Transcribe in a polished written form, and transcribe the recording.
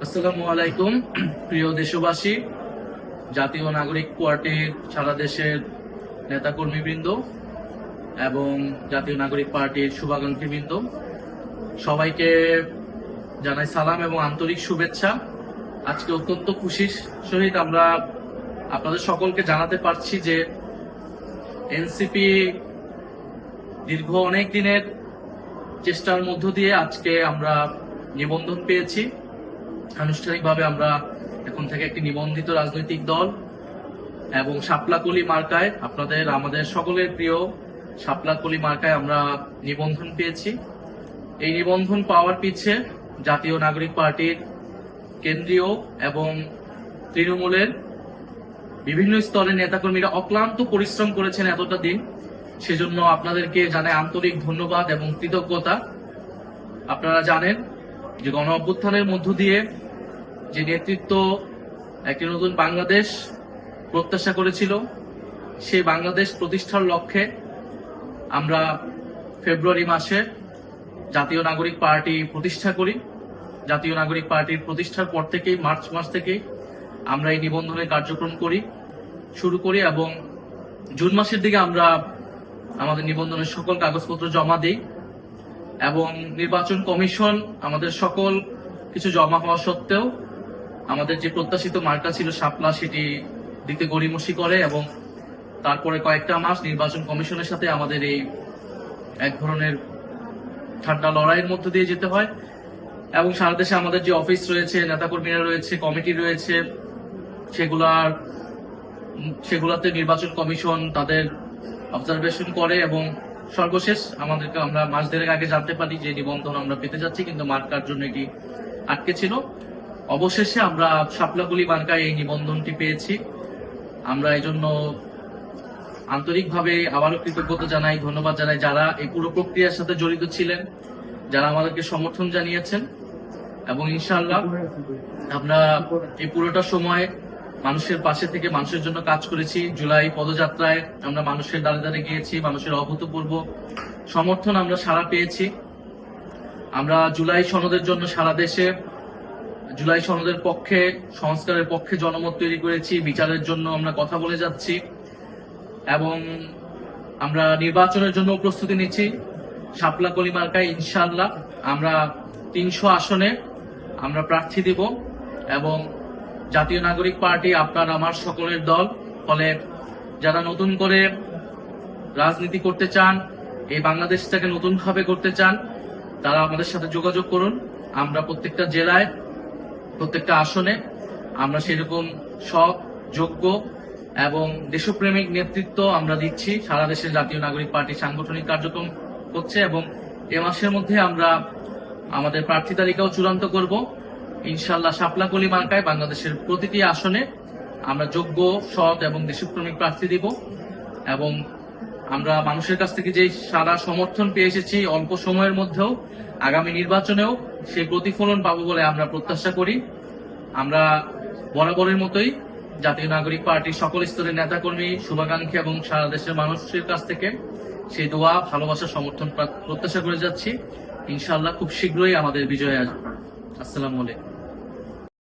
আসসালামু আলাইকুম। প্রিয় দেশবাসী, জাতীয় নাগরিক পার্টির সারা দেশের নেতাকর্মীবৃন্দ এবং জাতীয় নাগরিক পার্টির শুভাকাঙ্ক্ষীবৃন্দ, সবাইকে জানাই সালাম এবং আন্তরিক শুভেচ্ছা। আজকে অত্যন্ত খুশির সহিত আমরা আপনাদের সকলকে জানাতে পারছি যে এনসিপি দীর্ঘ অনেক দিনের চেষ্টার মধ্য দিয়ে আজকে আমরা নিবন্ধন পেয়েছি। আনুষ্ঠানিকভাবে আমরা এখন থেকে একটি নিবন্ধিত রাজনৈতিক দল এবং শাপলাকলি মার্কায়, আমাদের সকলের প্রিয় শাপলাকলি মার্কায় আমরা নিবন্ধন পেয়েছি। এই নিবন্ধন পাওয়ার পিছে জাতীয় নাগরিক পার্টির কেন্দ্রীয় এবং তৃণমূলের বিভিন্ন স্তরের নেতাকর্মীরা অক্লান্ত পরিশ্রম করেছেন এতটা দিন। সেজন্য আপনাদেরকে জানাই আন্তরিক ধন্যবাদ এবং কৃতজ্ঞতা। আপনারা জানেন যে গণ অভ্যুত্থানের মধ্য দিয়ে যে নেতৃত্ব একটি নতুন বাংলাদেশ প্রত্যাশা করেছিল, সেই বাংলাদেশ প্রতিষ্ঠার লক্ষ্যে আমরা ফেব্রুয়ারি মাসে জাতীয় নাগরিক পার্টি প্রতিষ্ঠা করি। জাতীয় নাগরিক পার্টির প্রতিষ্ঠার পর থেকেই মার্চ মাস থেকেই আমরা এই নিবন্ধনের কার্যক্রম শুরু করি এবং জুন মাসের দিকে আমরা আমাদের নিবন্ধনের সকল কাগজপত্র জমা দিই এবং নির্বাচন কমিশন আমাদের সকল কিছু জমা হওয়া সত্ত্বেও আমাদের যে প্রত্যাশিত মার্কা ছিল শাপলা, সেটি দিতে গড়িমসি করে এবং তারপরে কয়েকটা মাস নির্বাচন কমিশনের সাথে আমাদের এই এক ধরনের ঠান্ডা লড়াইয়ের মধ্য দিয়ে যেতে হয় এবং সারা দেশে আমাদের যে অফিস রয়েছে, নেতাকর্মীরা রয়েছে, কমিটি রয়েছে, সেগুলাতে নির্বাচন কমিশন তাদের অবজারভেশন করে এবং সর্বশেষ আমরা মাস দেড়েক আগে জানতে পারি যে নিবন্ধন আমরা পেতে যাচ্ছি, কিন্তু মার্কার জন্য এটি আটকে ছিল। অবশেষে আমরা শাপলাকলি মার্কায় এই নিবন্ধনটি পেয়েছি। আমরা এই জন্য আন্তরিকভাবে আবারও কৃতজ্ঞতা জানাই, ধন্যবাদ জানাই যারা এই পুরো প্রক্রিয়ার সাথে জড়িত ছিলেন, যারা আমাদেরকে সমর্থন জানিয়েছেন এবং ইনশাআল্লাহ আমরা এই পুরোটা সময় মানুষের পাশে থেকে মানুষের জন্য কাজ করেছি। জুলাই পদযাত্রায় আমরা মানুষের দ্বারে দ্বারে গিয়েছি, মানুষের অভূতপূর্ব সমর্থন আমরা সাড়া পেয়েছি। আমরা জুলাই সনদের জন্য সারা দেশে জুলাই সনদের পক্ষে, সংস্কারের পক্ষে জনমত তৈরি করেছি। বিচারের জন্য আমরা কথা বলে যাচ্ছি এবং আমরা নির্বাচনের জন্য প্রস্তুতি নিচ্ছি। শাপলাকলি মার্কায় ইনশাআল্লাহ আমরা 300 আসনে আমরা প্রার্থী দিব এবং জাতীয় নাগরিক পার্টি আপনার আমার সকলের দল। ফলে যারা নতুন করে রাজনীতি করতে চান, এই বাংলাদেশটাকে নতুন ভাবে করতে চান, তারা আমাদের সাথে যোগাযোগ করুন। আমরা প্রত্যেকটা জেলায়, প্রত্যেকটা আসনে আমরা সেরকম সৎ, যোগ্য এবং দেশপ্রেমিক নেতৃত্ব আমরা দিচ্ছি। সারা দেশের জাতীয় নাগরিক পার্টি সাংগঠনিক কার্যক্রম হচ্ছে এবং এ মাসের মধ্যে আমরা আমাদের প্রার্থী তালিকাও চূড়ান্ত করব। ইনশাআল্লাহ শাপলাকলি মার্কায় বাংলাদেশের প্রতিটি আসনে আমরা যোগ্য, সৎ এবং দেশপ্রেমিক প্রার্থী দিব এবং আমরা মানুষের কাছ থেকে যে সারা সমর্থন পেয়ে এসেছি অল্প সময়ের মধ্যেও, আগামী নির্বাচনেও সেই প্রতিফলন পাবো বলে আমরা প্রত্যাশা করি। আমরা বরাবরের মতোই জাতীয় নাগরিক পার্টির সকল স্তরের নেতাকর্মী, শুভাকাঙ্ক্ষী এবং সারা দেশের মানুষের কাছ থেকে সেই দোয়া, ভালোবাসা, সমর্থন প্রত্যাশা করে যাচ্ছি। ইনশাআল্লাহ খুব শীঘ্রই আমাদের বিজয় আসবে। আসসালামু আলাইকুম।